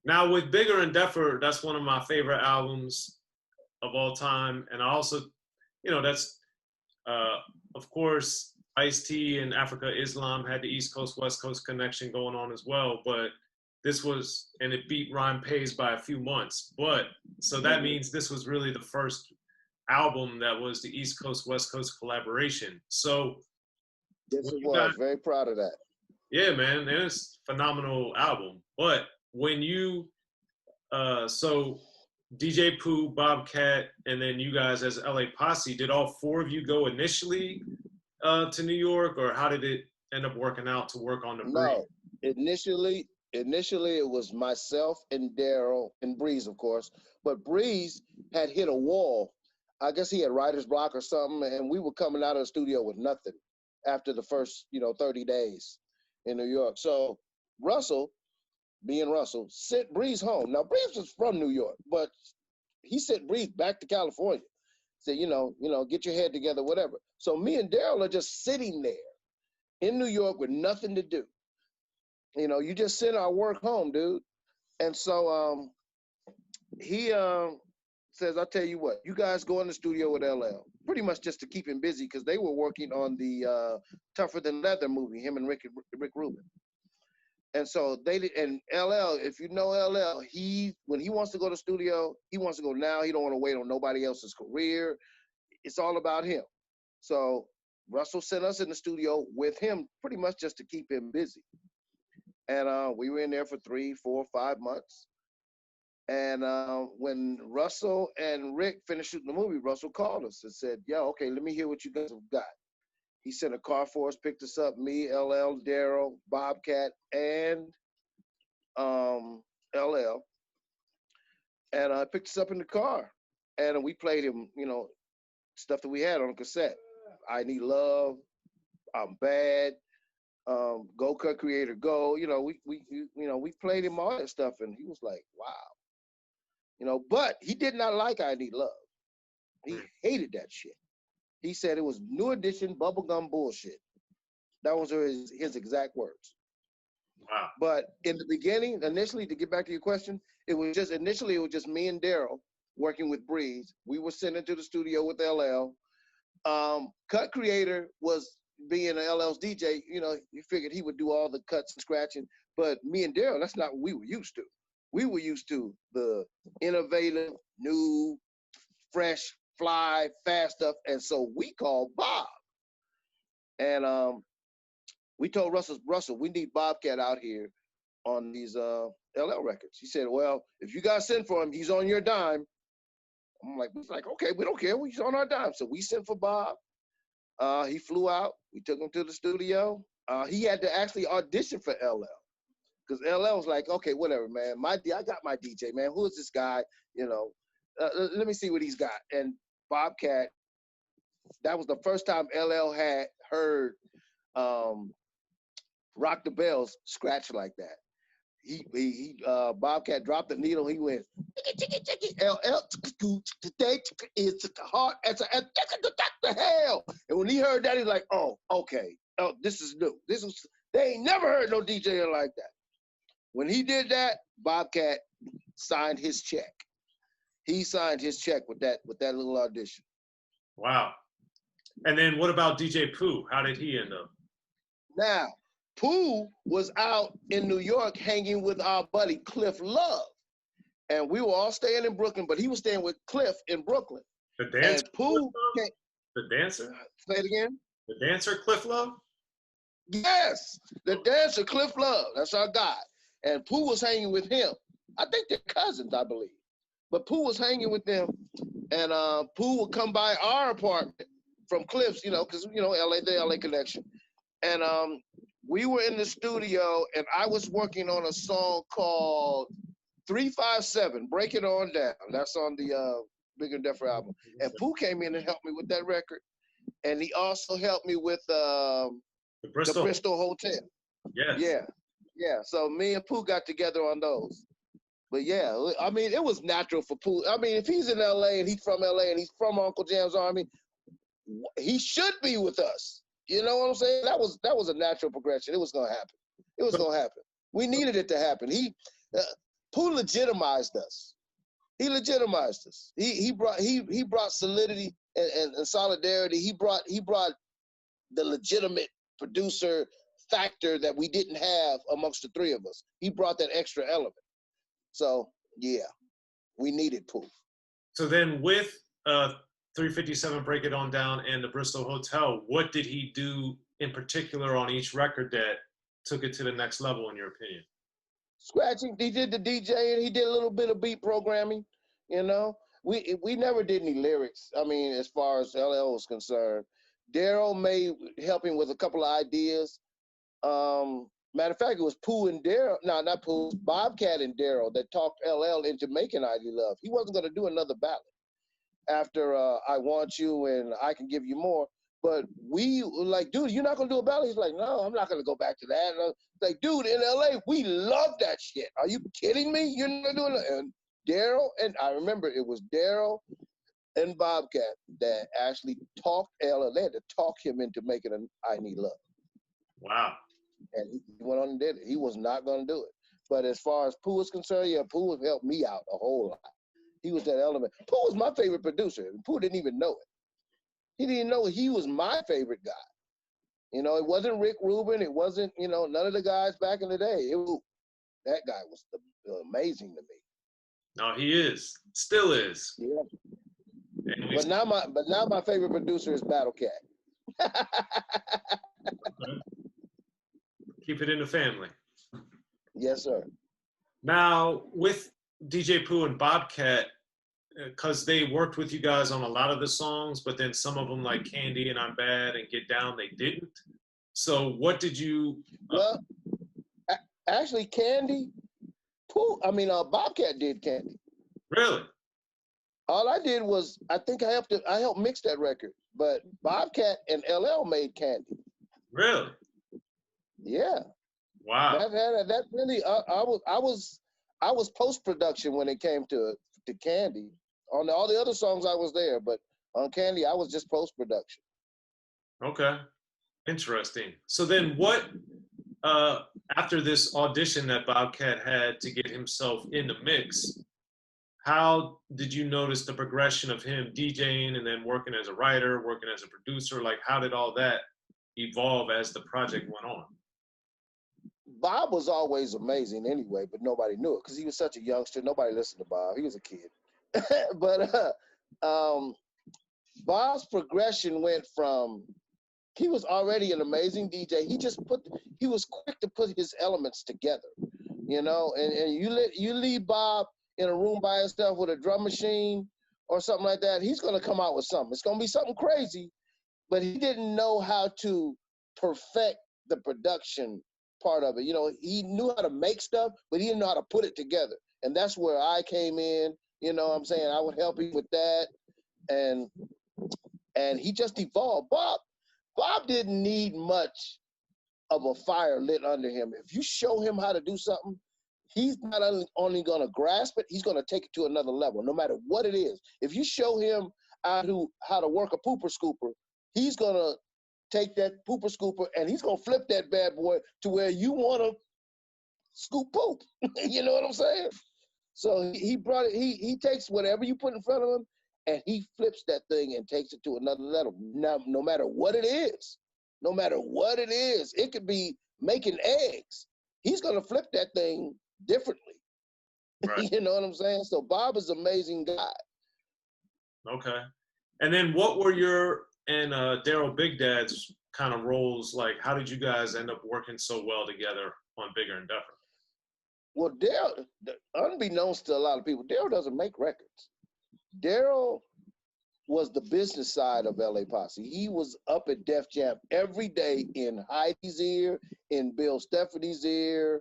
Now with Bigger and Deffer, that's one of my favorite albums of all time. And I also, that's, of course, Ice-T and Africa Islam had the East Coast, West Coast connection going on as well. But this was, and it beat Rhyme Pays by a few months. But, so that means this was really the first album that was the East Coast, West Coast collaboration. So, yes, it was. Very proud of that. Yeah, man, it's a phenomenal album. But when you, so DJ Pooh, Bobcat, and then you guys as LA Posse, did all four of you go initially to New York, or how did it end up working out to work on the Breeze? No, initially it was myself and Daryl and Breeze, of course. But Breeze had hit a wall. I guess he had writer's block or something, and we were coming out of the studio with nothing after the first, 30 days in New York. So Russell, being Russell, sent Breeze home. Now Breeze was from New York, but he sent Breeze back to California. Said, get your head together, whatever. So me and Daryl are just sitting there in New York with nothing to do. You just send our work home, dude. And so he says, I'll tell you what, you guys go in the studio with LL, pretty much just to keep him busy, because they were working on the Tougher Than Leather movie, him and Rick Rubin. And so they did, and LL, if you know LL, when he wants to go to the studio, he wants to go now. He don't want to wait on nobody else's career. It's all about him. So Russell sent us in the studio with him pretty much just to keep him busy. And we were in there for 3, 4, 5 months. And when Russell and Rick finished shooting the movie, Russell called us and said, yo, okay, let me hear what you guys have got. He sent a car for us, picked us up, me, LL, Daryl, Bobcat, and LL. And I picked us up in the car. And we played him, stuff that we had on a cassette. I Need Love, I'm Bad, Go Cut Creator Go. We played him all that stuff, and he was like, wow. But he did not like I Need Love. He hated that shit. He said it was New Edition bubblegum bullshit. That was his exact words. Wow. But in the beginning, initially, to get back to your question, it was just me and Daryl working with Breeze. We were sent into the studio with LL. Cut Creator was being an LL's DJ. You figured he would do all the cuts and scratching. But me and Daryl, that's not what we were used to. We were used to the innovative, new, fresh, fly, fast stuff. And so we called Bob. And we told Russell, we need Bobcat out here on these LL records. He said, well, if you guys send for him, he's on your dime. I'm like, okay, we don't care. He's on our dime. So we sent for Bob. He flew out. We took him to the studio. He had to actually audition for LL. Because LL was like, okay, whatever, man. I got my DJ, man. Who is this guy? Let me see what he's got. And Bobcat, that was the first time LL had heard Rock the Bells scratch like that. Bobcat dropped the needle. He went, LL, today is hard as the hell. And when he heard that, he's like, oh, okay. Oh, this is new. They ain't never heard no DJ like that. When he did that, Bobcat signed his check. He signed his check with that little audition. Wow. And then what about DJ Pooh? How did he end up? Now, Pooh was out in New York hanging with our buddy Cliff Love. And we were all staying in Brooklyn, but he was staying with Cliff in Brooklyn. The dancer? And Pooh the dancer? Say it again? The dancer Cliff Love? Yes, the dancer Cliff Love. That's our guy. And Pooh was hanging with him. I think they're cousins, I believe. But Pooh was hanging with them, and Pooh would come by our apartment from Cliff's, because, LA, the LA connection. And we were in the studio, and I was working on a song called 357, Break It On Down. That's on the Bigger and Deffer album. And Pooh came in and helped me with that record. And he also helped me with the Bristol Hotel. Yes. Yeah. So me and Pooh got together on those. But yeah, I mean, it was natural for Pooh. I mean, if he's in LA and he's from LA and he's from Uncle Jam's Army, he should be with us. You know what I'm saying? That was a natural progression. It was gonna happen. We needed it to happen. Pooh legitimized us. He legitimized us. He brought solidity and solidarity. He brought the legitimate producer factor that we didn't have amongst the three of us. He brought that extra element. So yeah, we needed Pooh. So then with 357 Break It On Down and the Bristol Hotel, what did he do in particular on each record that took it to the next level in your opinion? Scratching, he did the DJ and he did a little bit of beat programming, you know. We never did any lyrics. I mean, as far as LL was concerned. Daryl may help him with a couple of ideas. Matter of fact, it was Pooh and Daryl, no, not Pooh, Bobcat and Daryl that talked LL into making ID Love. He wasn't going to do another ballad after I Want You and I Can Give You More. But we were like, dude, you're not going to do a ballad? He's like, no, I'm not going to go back to that. And I was like, dude, in LA, we love that shit. Are you kidding me? You're not doing it. And Daryl, and I remember it was Daryl and Bobcat that actually talked LL. They had to talk him into making an I Need Love. Wow. And he went on and did it. He was not going to do it. But as far as Pooh is concerned, yeah, Pooh helped me out a whole lot. He was that element. Pooh was my favorite producer. Pooh didn't even know it. He didn't know he was my favorite guy. You know, it wasn't Rick Rubin. It wasn't, you know, none of the guys back in the day. That guy was amazing to me. No, he is. Still is. Yeah. But now my favorite producer is Battle Cat. Keep it in the family. Yes, sir. Now, with DJ Pooh and Bobcat, because they worked with you guys on a lot of the songs, but then some of them like Candy and I'm Bad and Get Down, they didn't. So what did you... Well, actually, Candy, Bobcat did Candy. Really? All I did was, I think I helped mix that record, but Bobcat and LL made Candy. Really? Yeah. Wow. That really, I was post-production when it came to Candy. On all the other songs, I was there, but on Candy, I was just post-production. Okay. Interesting. So then what, after this audition that Bobcat had to get himself in the mix, how did you notice the progression of him DJing and then working as a writer, working as a producer? Like, how did all that evolve as the project went on? Bob was always amazing anyway, but nobody knew it because he was such a youngster. Nobody listened to Bob. He was a kid. But Bob's progression went from, he was already an amazing DJ. He was quick to put his elements together, you know, and you leave Bob in a room by himself with a drum machine or something like that, he's going to come out with something. It's going to be something crazy, but he didn't know how to perfect the production part of it. You know, he knew how to make stuff, but he didn't know how to put it together. And that's where I came in, you know what I'm saying? I would help him with that. And he just evolved. Bob didn't need much of a fire lit under him. If you show him how to do something, he's not only going to grasp it, he's going to take it to another level, no matter what it is. If you show him how to work a pooper scooper, he's going to take that pooper scooper and he's going to flip that bad boy to where you want to scoop poop. You know what I'm saying? So he brought it, he takes whatever you put in front of him and he flips that thing and takes it to another level. Now, no matter what it is, it could be making eggs. He's going to flip that thing differently. Right. You know what I'm saying? So Bob is an amazing guy. Okay. And then what were your and Daryl Big Dad's kind of roles like? How did you guys end up working so well together on Bigger and Deffer? Well, Daryl, unbeknownst to a lot of people, Daryl doesn't make records. Daryl was the business side of LA Posse. He was up at Def Jam every day in Heidi's ear, in Bill Stephanie's ear,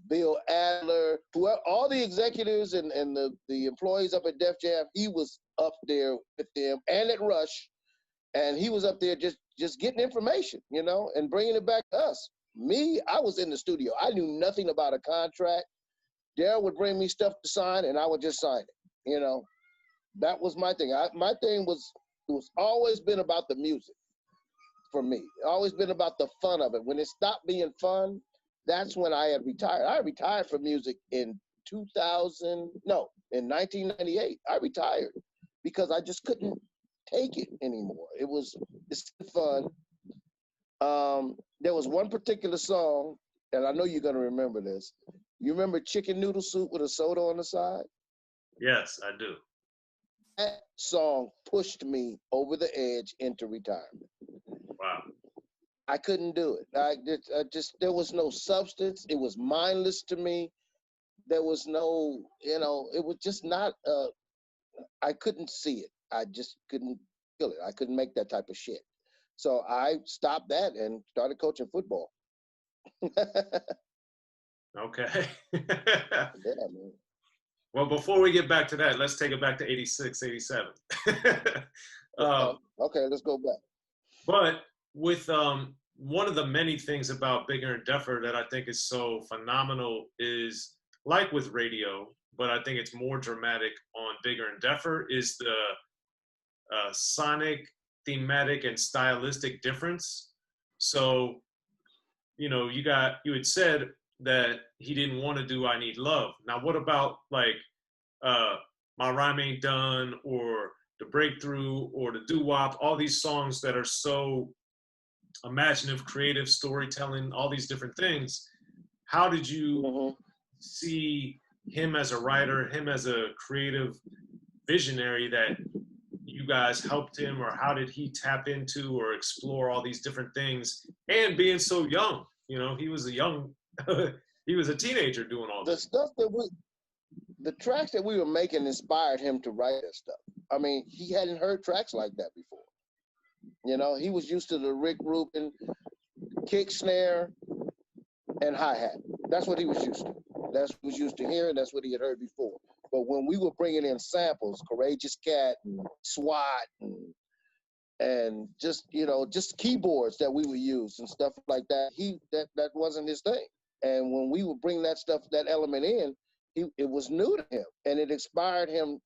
Bill Adler, all the executives and the employees up at Def Jam, he was up there with them and at Rush. And he was up there just getting information, you know, and bringing it back to us. Me, I was in the studio. I knew nothing about a contract. Daryl would bring me stuff to sign, and I would just sign it, you know. That was my thing. My thing was, it was always been about the music for me. Always been about the fun of it. When it stopped being fun, that's when I had retired. I retired from music in 1998. I retired because I just couldn't take it anymore. It's fun. There was one particular song, and I know you're gonna remember this. You remember Chicken Noodle Soup with a soda on the side? Yes, I do. That song pushed me over the edge into retirement. Wow. I couldn't do it. There was no substance. It was mindless to me. There was no, it was just not, I couldn't see it. I just couldn't feel it. I couldn't make that type of shit. So I stopped that and started coaching football. Okay. Yeah, man. Well, before we get back to that, let's take it back to 86, 87. Okay, let's go back. But with one of the many things about Bigger and Deffer that I think is so phenomenal is, like with radio, but I think it's more dramatic on Bigger and Deffer, is the sonic, thematic, and stylistic difference. So, you had said that he didn't want to do I Need Love. Now, what about like My Rhyme Ain't Done, or The Breakthrough, or The Doo-Wop, all these songs that are so imaginative, creative, storytelling, all these different things. How did you see him as a writer, him as a creative visionary, that you guys helped him, or how did he tap into or explore all these different things? And being so young, he was he was a teenager doing all this. The tracks that we were making inspired him to write that stuff. I mean, he hadn't heard tracks like that before. He was used to the Rick Rubin kick, snare, and hi-hat. That's what he was used to. That's what he was used to hearing. That's what he had heard before. But when we were bringing in samples, Courageous Cat and SWAT and just keyboards that we would use and stuff like that, that wasn't his thing. And when we would bring that element in, it was new to him, and it inspired him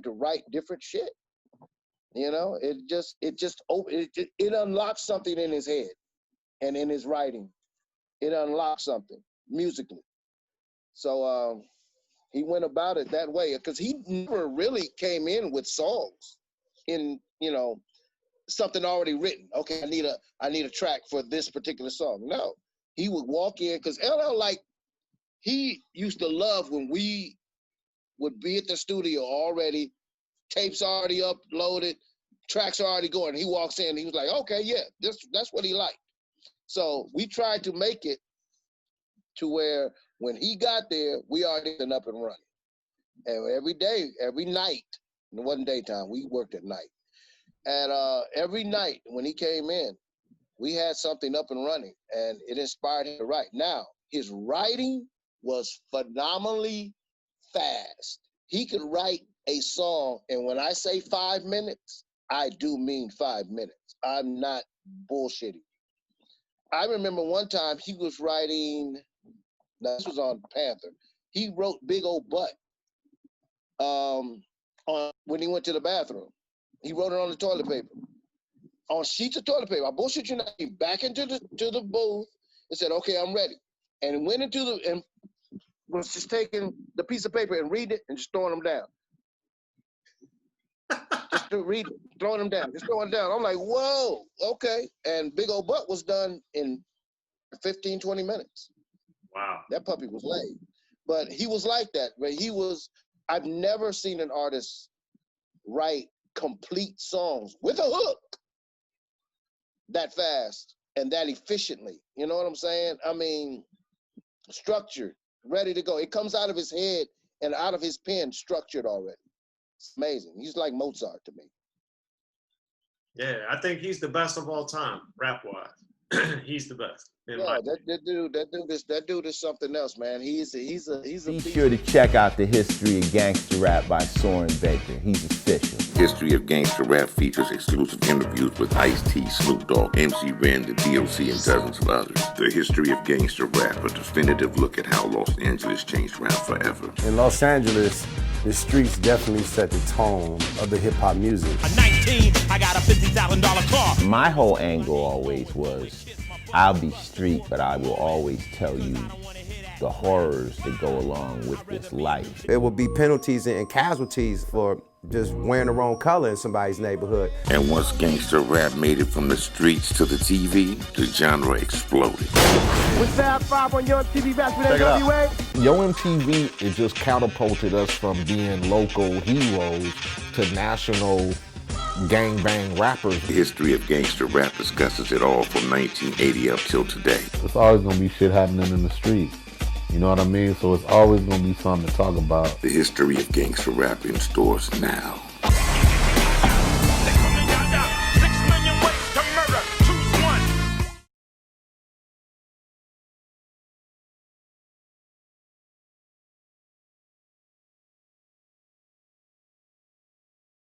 to write different shit. It unlocked something in his head and in his writing. It unlocked something musically. So he went about it that way, because he never really came in with songs in, something already written. Okay, I need a track for this particular song. No, he would walk in, because LL, he used to love when we would be at the studio already, tapes already uploaded, tracks are already going. He walks in, he was like, okay, yeah, that's what he liked. So we tried to make it to where when he got there, we already been up and running. And every day, every night, it wasn't daytime, we worked at night. And every night when he came in, we had something up and running, and it inspired him to write. Now, his writing was phenomenally fast. He could write a song, and when I say 5 minutes, I do mean 5 minutes. I'm not bullshitting. I remember one time he was writing, now this was on Panther, he wrote Big Old Butt when he went to the bathroom. He wrote it on the toilet paper, on sheets of toilet paper. I bullshit you not. He back into the booth and said, okay, I'm ready. And went into and was just taking the piece of paper and reading it and just throwing them down. Just to read it, throwing them down, just throwing them down. I'm like, whoa, okay. And Big Old Butt was done in 15, 20 minutes. Wow. That puppy was laid. But he was like that. But I've never seen an artist write complete songs with a hook that fast and that efficiently. You know what I'm saying? I mean, structured, ready to go. It comes out of his head and out of his pen structured already. It's amazing. He's like Mozart to me. Yeah, I think he's the best of all time, rap-wise. He's the best. Yeah, that dude is something else, man. He's a Be sure to check out the History of Gangster Rap by Soren Baker. He's official. History of Gangster Rap features exclusive interviews with Ice-T, Snoop Dogg, MC Ren, the D.O.C, and dozens of others. The History of Gangster Rap, a definitive look at how Los Angeles changed rap forever. In Los Angeles, the streets definitely set the tone of the hip-hop music. At 19, I got a $50,000 car. My whole angle always was, I'll be street, but I will always tell you the horrors that go along with this life. There will be penalties and casualties for just wearing the wrong color in somebody's neighborhood. And once gangster rap made it from the streets to the TV, the genre exploded. With Fab 5 on your TV back with NWA. Yo MTV, it just catapulted us from being local heroes to national gangbang rappers. The history of gangster rap discusses it all from 1980 up till today. It's always gonna be shit happening in the streets. You know what I mean? So it's always gonna be something to talk about. The history of gangster rap in stores now.